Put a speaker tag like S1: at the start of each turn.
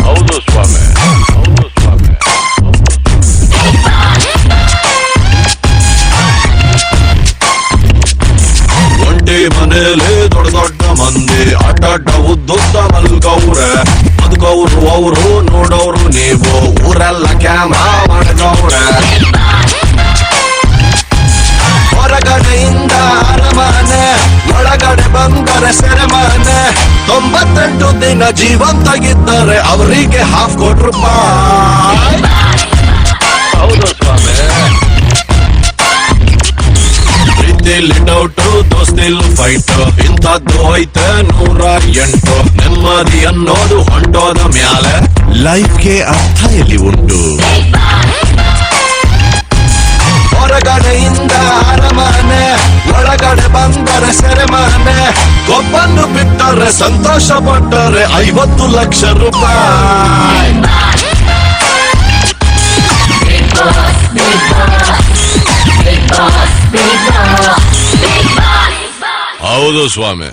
S1: ಹೌದು ಸ್ವಾಮಿ, ಹೌದು ಸ್ವಾಮಿ. ಒಂಟಿ ಮನೇಲಿ ದೊಡ್ಡ ದೊಡ್ಡ ಮಂದಿ ಅಡ್ಡ ಉದ್ದುದ್ದ ಮಲ್ಗವ್ರೆ. ಬದುಕವ್ರು ಅವರು ನೋಡೋರು ನೀವು, ಊರೆಲ್ಲ ಕ್ಯಾಮ್ರಾ ಮಾಡಗವ್ರೆ. ಹೊರಗಡೆಯಿಂದ ಅರಮನೆ, ಒಳಗಡೆ ಬಂದರೆ ಸೆರೆಮನೆ. 98 ದಿನ ಜೀವಂತಾಗಿದ್ದರೆ ಅವರಿಗೆ ₹50,000. ಹೌದು ಸ್ವಾಮಿ. ಪ್ರೀತಿಲಿ ಡೌಟು, ದೋಸ್ತಿಲ್ ಫೈಟ್, ಇಂಥದ್ದು ಐತೆ 108. ನೆಮ್ಮದಿ ಅನ್ನೋದು ಹೊಂಟೋದ ಮ್ಯಾಲೆ ಲೈಫ್ಗೆ ಅರ್ಥ ಎಲ್ಲಿ ಉಂಟು? ಹೊರಗಡೆಯಿಂದ ಅರಮನೆ, ಒಳಗಡೆ ಬಂದರೆ ಸೆರೆಮನೆ. ಒಬ್ಬನ್ನು ಬಿಟ್ಟರೆ ಸಂತೋಷ ಪಟ್ಟರೆ ₹50,00,000. ಹೌದು ಸ್ವಾಮಿ.